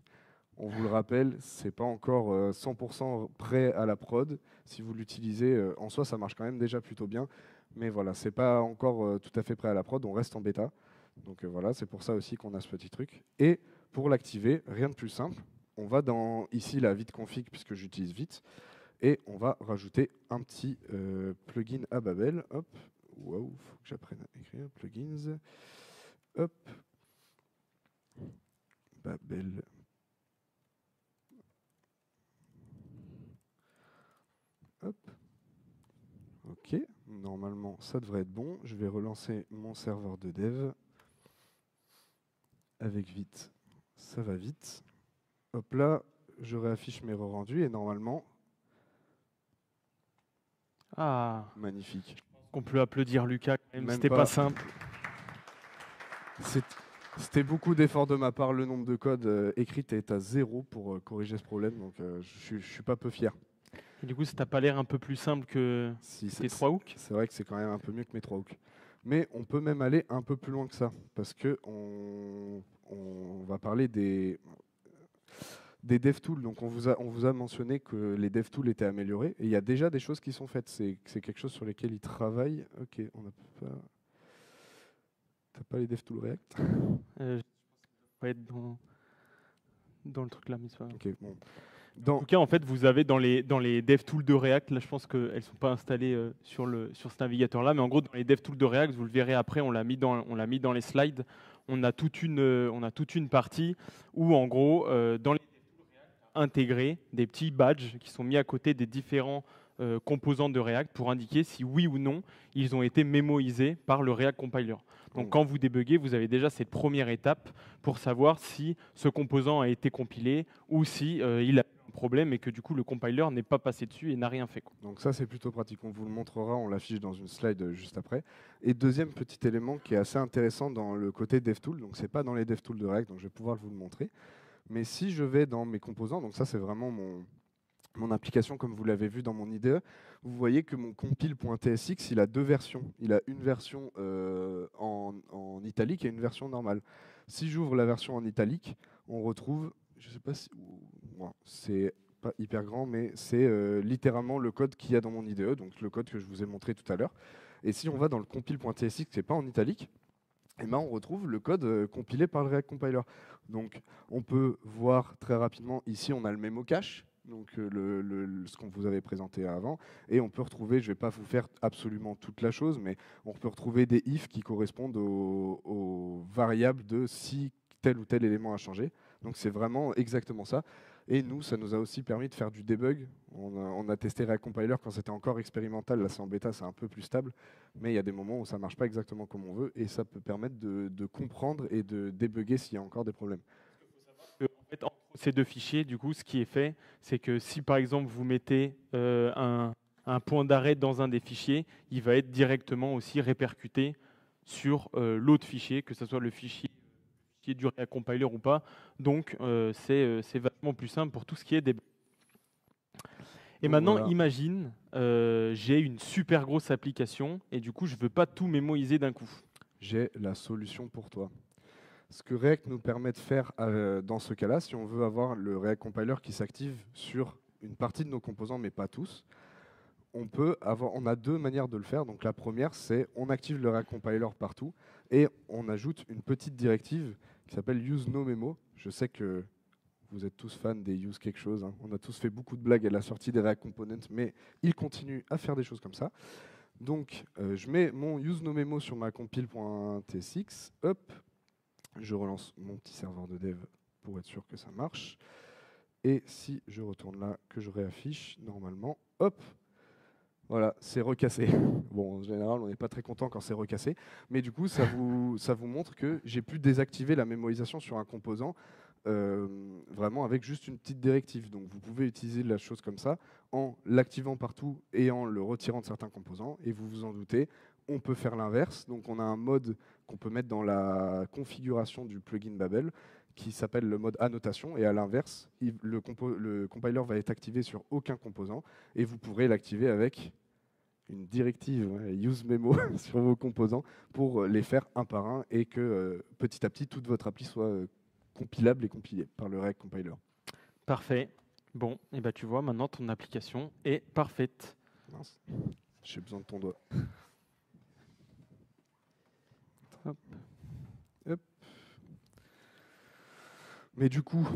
On vous le rappelle, c'est pas encore 100% prêt à la prod. Si vous l'utilisez, en soi, ça marche quand même déjà plutôt bien. Mais voilà, c'est pas encore tout à fait prêt à la prod. On reste en bêta. Donc voilà, c'est pour ça aussi qu'on a ce petit truc. Et pour l'activer, rien de plus simple. On va dans ici la vite config puisque j'utilise vite. Et on va rajouter un petit plugin à Babel. Hop, waouh, faut que j'apprenne à écrire. Plugins. Hop. Babel. Hop. Ok, normalement ça devrait être bon. Je vais relancer mon serveur de dev. Avec vite, ça va vite. Hop là, je réaffiche mes rendus et normalement, Ah, magnifique. qu'on peut applaudir Lucas, Même c'était pas. pas simple. C'était beaucoup d'efforts de ma part. Le nombre de codes écrits est à 0 pour corriger ce problème, donc je suis pas peu fier. Et du coup, ça t'a pas l'air un peu plus simple que Si, tes 3 hooks? c'est vrai que c'est quand même un peu mieux que mes 3 hooks. Mais on peut même aller un peu plus loin que ça, parce que on va parler des DevTools. Donc on vous a mentionné que les DevTools étaient améliorés, et il y a déjà des choses qui sont faites. C'est quelque chose sur lesquels ils travaillent. Ok, on n'a pas... T'as pas les DevTools React? Je pense que ça va être dans le truc là, mais c'est pas grave. Ok, bon. En tout cas, en fait, vous avez dans les DevTools de React, là je pense qu'elles ne sont pas installées sur ce navigateur-là, mais en gros, dans les DevTools de React, vous le verrez après, on l'a mis dans les slides, on a toute une partie où, en gros, dans les intégrer des petits badges qui sont mis à côté des différents composants de React pour indiquer si oui ou non ils ont été mémoisés par le React Compiler. Donc quand vous débuguez, vous avez déjà cette première étape pour savoir si ce composant a été compilé ou si il a un problème et que du coup le compiler n'est pas passé dessus et n'a rien fait, quoi. Donc ça c'est plutôt pratique, on vous le montrera, on l'affiche dans une slide juste après. Et deuxième petit élément qui est assez intéressant dans le côté DevTools, donc c'est pas dans les DevTools de React, donc je vais pouvoir vous le montrer. Mais si je vais dans mes composants, donc ça c'est vraiment mon application comme vous l'avez vu dans mon IDE, vous voyez que mon compile.tsx il a deux versions. Il a une version en italique et une version normale. Si j'ouvre la version en italique, on retrouve, je sais pas si, bon, c'est pas hyper grand, mais c'est littéralement le code qu'il y a dans mon IDE, donc le code que je vous ai montré tout à l'heure. Et si on va dans le compile.tsx, c'est pas en italique, et ben on retrouve le code compilé par le React Compiler. Donc on peut voir très rapidement, ici on a le mémo cache, donc ce qu'on vous avait présenté avant, et on peut retrouver, je ne vais pas vous faire absolument toute la chose, mais on peut retrouver des if qui correspondent aux variables de si tel ou tel élément a changé. Donc c'est vraiment exactement ça. Et nous, ça nous a aussi permis de faire du debug. On a testé React Compiler quand c'était encore expérimental, là c'est en bêta, c'est un peu plus stable, mais il y a des moments où ça ne marche pas exactement comme on veut, et ça peut permettre de comprendre et de débugger s'il y a encore des problèmes. En fait, entre ces deux fichiers, du coup, ce qui est fait, c'est que si par exemple vous mettez un point d'arrêt dans un des fichiers, il va être directement aussi répercuté sur l'autre fichier, que ce soit le fichier du React Compiler ou pas. Donc, c'est vachement plus simple pour tout ce qui est des... Et Donc, maintenant, voilà. imagine, j'ai une super grosse application et du coup, je ne veux pas tout mémoriser d'un coup. J'ai la solution pour toi. Ce que React nous permet de faire dans ce cas-là, si on veut avoir le React Compiler qui s'active sur une partie de nos composants, mais pas tous, on a deux manières de le faire. Donc la première, c'est on active le React Compiler partout et on ajoute une petite directive qui s'appelle use no memo. Je sais que vous êtes tous fans des use quelque chose, hein. On a tous fait beaucoup de blagues à la sortie des React Components, mais ils continuent à faire des choses comme ça. Donc je mets mon use no memo sur ma compile.tsx. Hop, je relance mon petit serveur de dev pour être sûr que ça marche. Et si je retourne là, que je réaffiche, normalement, hop, voilà, c'est recassé. Bon, en général, on n'est pas très content quand c'est recassé, mais du coup, ça vous montre que j'ai pu désactiver la mémorisation sur un composant vraiment avec juste une petite directive. Donc, vous pouvez utiliser la chose comme ça en l'activant partout et en le retirant de certains composants. Et vous vous en doutez, on peut faire l'inverse. Donc, on a un mode qu'on peut mettre dans la configuration du plugin Babel, qui s'appelle le mode annotation. Et à l'inverse, le compiler va être activé sur aucun composant, et vous pourrez l'activer avec une directive use memo sur vos composants pour les faire un par un, et que petit à petit, toute votre appli soit compilable et compilée par le React Compiler. Parfait. Bon, et ben tu vois, maintenant ton application est parfaite. Mince. J'ai besoin de ton doigt. Hop. Hop. Mais du coup,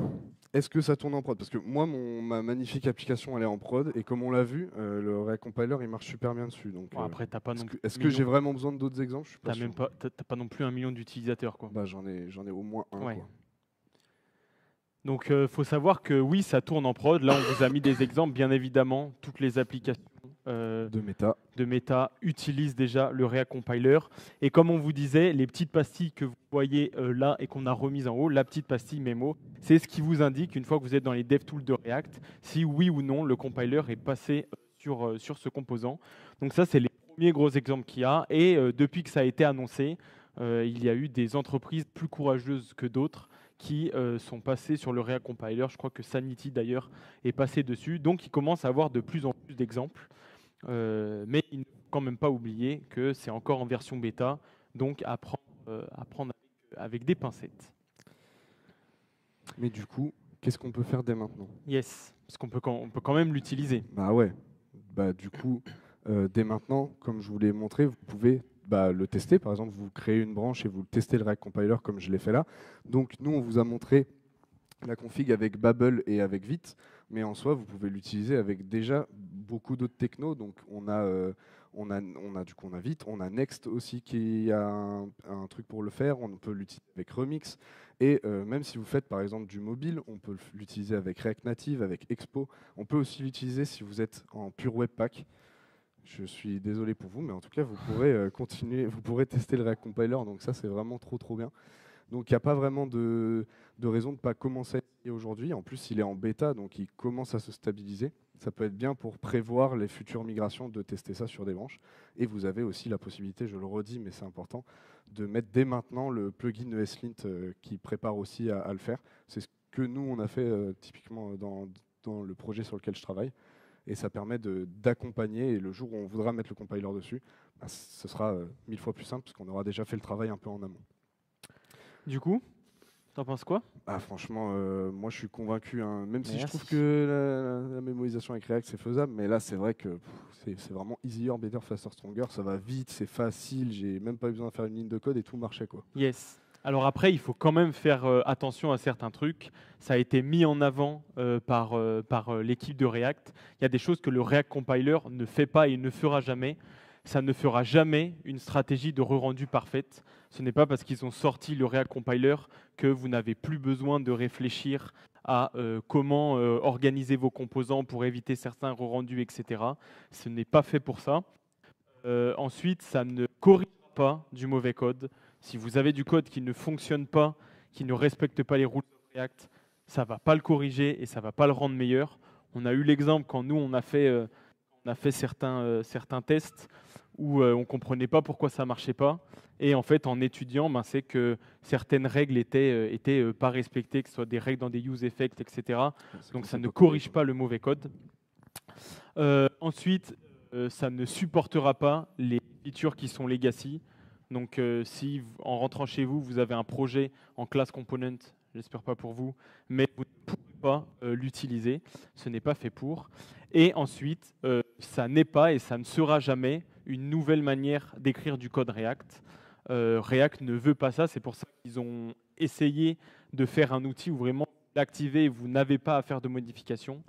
est-ce que ça tourne en prod? Parce que moi, ma magnifique application, elle est en prod, et comme on l'a vu, le React Compiler, il marche super bien dessus. Donc, Bon, après, t'as pas non plus est-ce que j'ai vraiment besoin d'autres exemples? Je suis pas t'as sûr. même pas, t'as pas non plus 1 million d'utilisateurs, quoi. Bah, j'en ai au moins un. Ouais. Quoi. Donc, faut savoir que oui, ça tourne en prod. Là, on vous a mis des exemples, bien évidemment. Toutes les applications De méta utilisent déjà le React Compiler. Et comme on vous disait, les petites pastilles que vous voyez là et qu'on a remises en haut, la petite pastille mémo, c'est ce qui vous indique, une fois que vous êtes dans les DevTools de React, si oui ou non le compiler est passé sur ce composant. Donc ça, c'est les premiers gros exemples qu'il y a. Et depuis que ça a été annoncé, il y a eu des entreprises plus courageuses que d'autres qui sont passées sur le React Compiler. Je crois que Sanity, d'ailleurs, est passé dessus. Donc, il commence à avoir de plus en plus d'exemples. Mais il ne faut quand même pas oublier que c'est encore en version bêta, donc à prendre avec des pincettes. Mais du coup, qu'est-ce qu'on peut faire dès maintenant? Yes, parce qu'on peut quand même l'utiliser. Bah ouais. Bah du coup, dès maintenant, comme je vous l'ai montré, vous pouvez le tester. Par exemple, vous créez une branche et vous testez le React Compiler comme je l'ai fait là. Donc nous, on vous a montré la config avec Babel et avec Vite, mais en soi, vous pouvez l'utiliser avec déjà beaucoup d'autres technos. Donc on a Vite, on a Next aussi qui a un truc pour le faire. On peut l'utiliser avec Remix. Et même si vous faites par exemple du mobile, on peut l'utiliser avec React Native, avec Expo. On peut aussi l'utiliser si vous êtes en pur Webpack. Je suis désolé pour vous, mais en tout cas, vous pourrez continuer, vous pourrez tester le React Compiler. Donc ça, c'est vraiment trop bien. Donc il n'y a pas vraiment de raison de ne pas commencer aujourd'hui. En plus, il est en bêta, donc il commence à se stabiliser. Ça peut être bien pour prévoir les futures migrations de tester ça sur des branches. Et vous avez aussi la possibilité, je le redis, mais c'est important, de mettre dès maintenant le plugin ESLint qui prépare aussi à le faire. C'est ce que nous, on a fait typiquement dans le projet sur lequel je travaille. Et ça permet d'accompagner. Et le jour où on voudra mettre le compiler dessus, ce sera 1000 fois plus simple, parce qu'on aura déjà fait le travail un peu en amont. Du coup, t'en penses quoi? Franchement, moi je suis convaincu, hein, même si je trouve que la mémorisation avec React c'est faisable, mais là c'est vrai que c'est vraiment easier, better, faster, stronger, ça va vite, c'est facile, j'ai même pas eu besoin de faire une ligne de code et tout marchait quoi. Yes. Alors après, il faut quand même faire attention à certains trucs. Ça a été mis en avant par l'équipe de React. Il y a des choses que le React Compiler ne fait pas et ne fera jamais. Ça ne fera jamais une stratégie de re-rendu parfaite. Ce n'est pas parce qu'ils ont sorti le React Compiler que vous n'avez plus besoin de réfléchir à comment organiser vos composants pour éviter certains re-rendus, etc. Ce n'est pas fait pour ça. Ensuite, ça ne corrige pas du mauvais code. Si vous avez du code qui ne fonctionne pas, qui ne respecte pas les rules de React, ça ne va pas le corriger et ça ne va pas le rendre meilleur. On a eu l'exemple quand nous, on a fait certains tests où on ne comprenait pas pourquoi ça ne marchait pas. Et en fait, en étudiant, c'est que certaines règles étaient pas respectées, que ce soit des règles dans des use effects, etc. Donc ça ne corrige pas le mauvais code. Ensuite, ça ne supportera pas les features qui sont legacy. Donc si en rentrant chez vous, vous avez un projet en class component, j'espère pas pour vous, mais vous ne pourrez pas l'utiliser, ce n'est pas fait pour. Et ensuite, ça n'est pas et ça ne sera jamais une nouvelle manière d'écrire du code React. React ne veut pas ça, c'est pour ça qu'ils ont essayé de faire un outil où vraiment vous l'activez et vous n'avez pas à faire de modifications.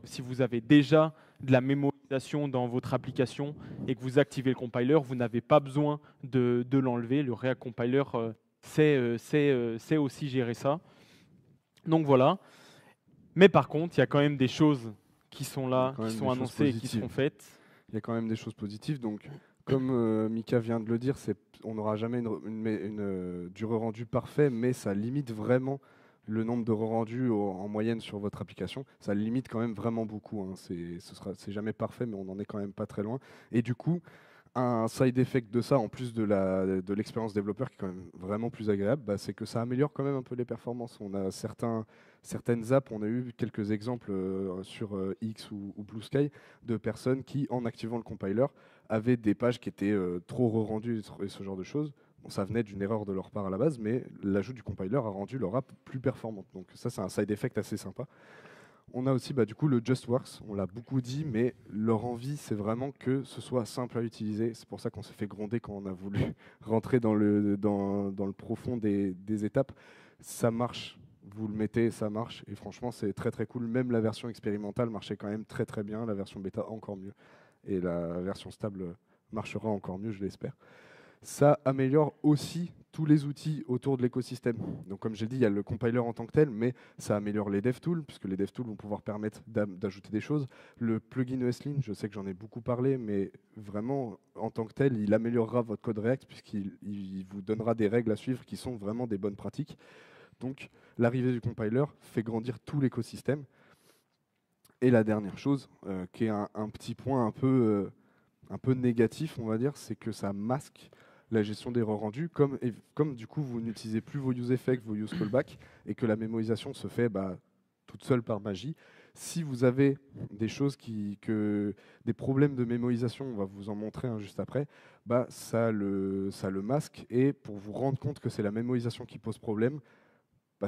Si vous avez déjà de la mémorisation dans votre application et que vous activez le compiler, vous n'avez pas besoin de l'enlever. Le React Compiler sait aussi gérer ça. Donc voilà. Mais par contre, il y a quand même des choses qui sont là, qui sont annoncées et qui seront faites. Il y a quand même des choses positives. Donc, comme Mika vient de le dire, on n'aura jamais du re-rendu parfait, mais ça limite vraiment le nombre de re-rendus en moyenne sur votre application. Ça limite quand même vraiment beaucoup. Hein. C'est jamais parfait, mais on n'en est quand même pas très loin. Et du coup, Un side effect de ça, en plus de l'expérience développeur qui est quand même vraiment plus agréable, bah, c'est que ça améliore quand même un peu les performances. On a certaines apps, on a eu quelques exemples sur X ou Blue Sky de personnes qui, en activant le compiler, avaient des pages qui étaient trop re-rendues et ce genre de choses. Bon, ça venait d'une erreur de leur part à la base, mais l'ajout du compiler a rendu leur app plus performante. Donc ça, c'est un side effect assez sympa. On a aussi du coup le JustWorks, on l'a beaucoup dit, mais leur envie c'est vraiment que ce soit simple à utiliser. C'est pour ça qu'on s'est fait gronder quand on a voulu rentrer dans le profond des étapes. Ça marche, vous le mettez, ça marche, et franchement c'est très très cool. Même la version expérimentale marchait quand même très très bien, la version bêta encore mieux, et la version stable marchera encore mieux, je l'espère. Ça améliore aussi tous les outils autour de l'écosystème. Donc comme j'ai dit, il y a le compiler en tant que tel, mais ça améliore les DevTools, puisque les DevTools vont pouvoir permettre d'ajouter des choses. Le plugin ESLint, je sais que j'en ai beaucoup parlé, mais vraiment, en tant que tel, il améliorera votre code React, puisqu'il vous donnera des règles à suivre qui sont vraiment des bonnes pratiques. Donc l'arrivée du compiler fait grandir tout l'écosystème. Et la dernière chose, qui est un petit point un peu négatif, on va dire, c'est que ça masque la gestion des rendus, comme du coup vous n'utilisez plus vos use effects, vos use callbacks, et que la mémorisation se fait toute seule par magie. Si vous avez des choses des problèmes de mémorisation, on va vous en montrer un juste après, ça le masque, et pour vous rendre compte que c'est la mémorisation qui pose problème,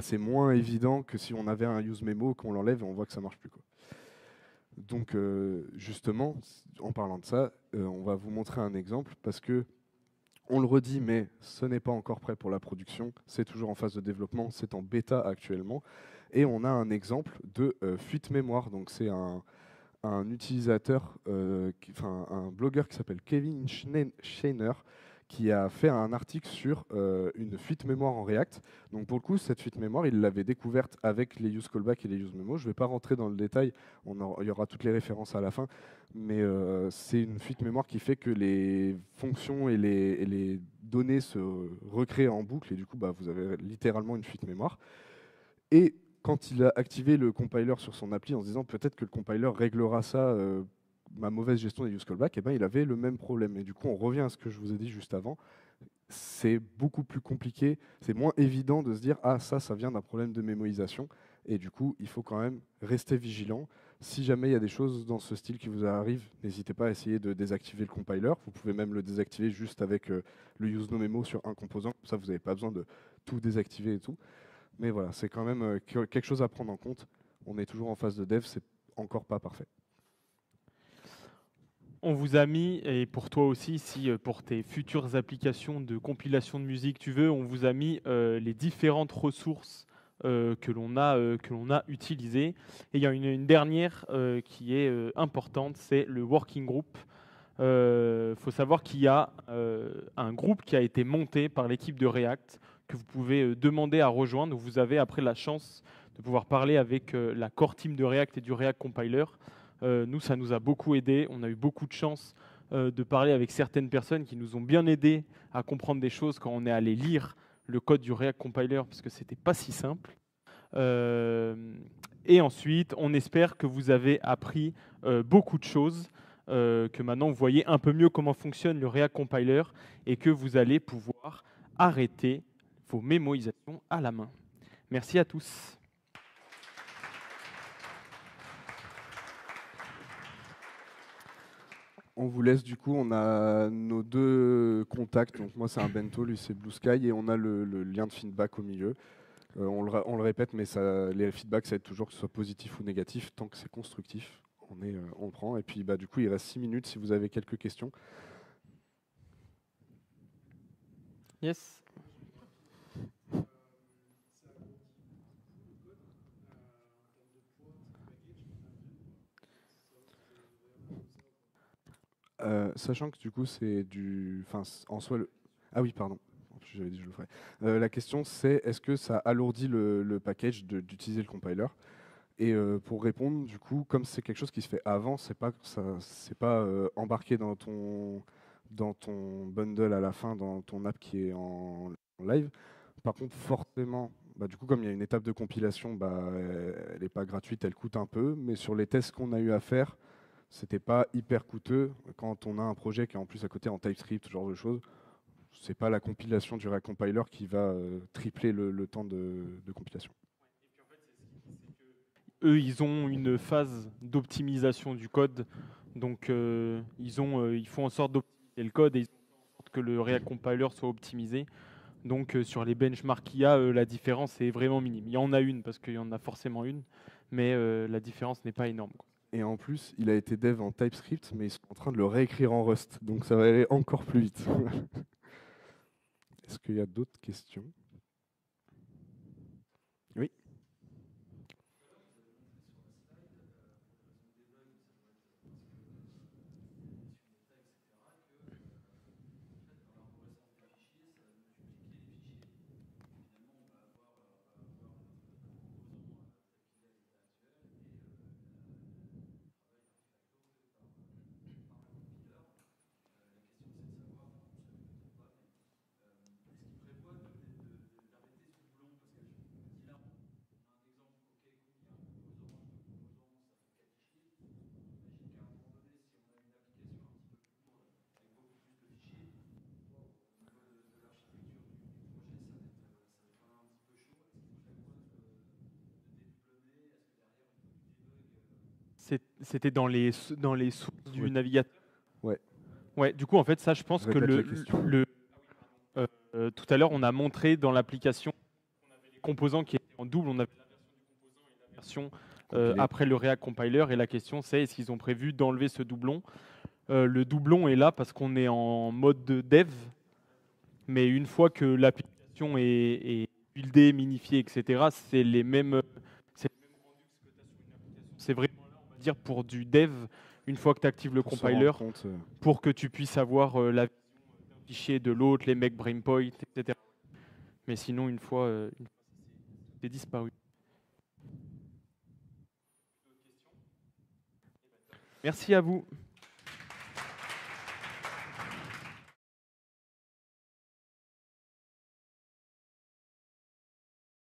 c'est moins évident que si on avait un use memo, qu'on l'enlève et on voit que ça marche plus, quoi. Donc justement, en parlant de ça, on va vous montrer un exemple parce que on le redit, mais ce n'est pas encore prêt pour la production. C'est toujours en phase de développement, c'est en bêta actuellement. Et on a un exemple de fuite mémoire. Donc c'est un utilisateur, un blogueur qui s'appelle Kevin Scheiner, qui a fait un article sur une fuite mémoire en React. Donc pour le coup, cette fuite mémoire, il l'avait découverte avec les use callback et les use memo. Je ne vais pas rentrer dans le détail, il y aura toutes les références à la fin, mais c'est une fuite mémoire qui fait que les fonctions et les données se recréent en boucle, et du coup, vous avez littéralement une fuite mémoire. Et quand il a activé le compiler sur son appli en se disant peut-être que le compiler réglera ça, ma mauvaise gestion des use callback, il avait le même problème. Et du coup, on revient à ce que je vous ai dit juste avant. C'est beaucoup plus compliqué, c'est moins évident de se dire ah ça vient d'un problème de mémorisation. Et du coup, il faut quand même rester vigilant. Si jamais il y a des choses dans ce style qui vous arrivent, n'hésitez pas à essayer de désactiver le compiler. Vous pouvez même le désactiver juste avec le use no memo sur un composant. Comme ça, vous n'avez pas besoin de tout désactiver et tout. Mais voilà, c'est quand même quelque chose à prendre en compte. On est toujours en phase de dev, c'est encore pas parfait. On vous a mis, et pour toi aussi, si pour tes futures applications de compilation de musique tu veux, on vous a mis les différentes ressources que l'on a utilisées. Et il y a une dernière qui est importante, c'est le working group. Faut savoir qu'il y a un groupe qui a été monté par l'équipe de React que vous pouvez demander à rejoindre. Vous avez après la chance de pouvoir parler avec la core team de React et du React Compiler. Nous, ça nous a beaucoup aidé. On a eu beaucoup de chance de parler avec certaines personnes qui nous ont bien aidés à comprendre des choses quand on est allé lire le code du React Compiler, parce que c'était pas si simple. Et ensuite, on espère que vous avez appris beaucoup de choses, que maintenant vous voyez un peu mieux comment fonctionne le React Compiler et que vous allez pouvoir arrêter vos mémorisations à la main. Merci à tous. On vous laisse du coup, on a nos deux contacts. Donc moi c'est un Bento, lui c'est Blue Sky, et on a le lien de feedback au milieu. On le répète, mais les feedbacks, ça aide toujours, que ce soit positif ou négatif, tant que c'est constructif, on le prend. Et puis du coup, il reste 6 minutes si vous avez quelques questions. Yes. Sachant que du coup, c'est du. Enfin, en soi. Ah oui, pardon. J'avais dit que je le ferais. La question, c'est est-ce que ça alourdit le package d'utiliser le compiler? Et pour répondre, du coup, comme c'est quelque chose qui se fait avant, c'est pas embarqué dans ton bundle à la fin, dans ton app qui est en live. Par contre, forcément, du coup, comme il y a une étape de compilation, elle n'est pas gratuite, elle coûte un peu. Mais sur les tests qu'on a eu à faire, C'était pas hyper coûteux quand on a un projet qui est en plus à côté en TypeScript, ce genre de choses. C'est pas la compilation du React Compiler qui va tripler le temps de compilation. Eux, ils ont une phase d'optimisation du code. Donc, ils font en sorte d'optimiser le code et ils font en sorte que le React Compiler soit optimisé. Donc, sur les benchmarks qu'il y a, la différence est vraiment minime. Il y en a une, parce qu'il y en a forcément une, mais la différence n'est pas énorme, quoi. Et en plus, il a été dev en TypeScript, mais ils sont en train de le réécrire en Rust. Donc ça va aller encore plus vite. Est-ce qu'il y a d'autres questions? Oui. C'était dans les sources du Oui. navigateur. Ouais. Ouais, du coup, en fait, ça, je pense que Répète la question. tout à l'heure, on a montré dans l'application les composants qui étaient en double. On avait la version du composant et la version Compilé. après le React Compiler. Et la question, c'est est-ce qu'ils ont prévu d'enlever ce doublon? Le doublon est là parce qu'on est en mode de dev. Mais une fois que l'application est buildée, minifiée, etc., c'est les mêmes rendus que ce que tu as sur une application. C'est vraiment là, on va dire, pour du dev, une fois que tu actives le Pour se compiler, rendre compte, pour que tu puisses avoir la vision d'un fichier de l'autre, les mecs breakpoint, etc. Mais sinon, une fois c'est disparu. Merci à vous.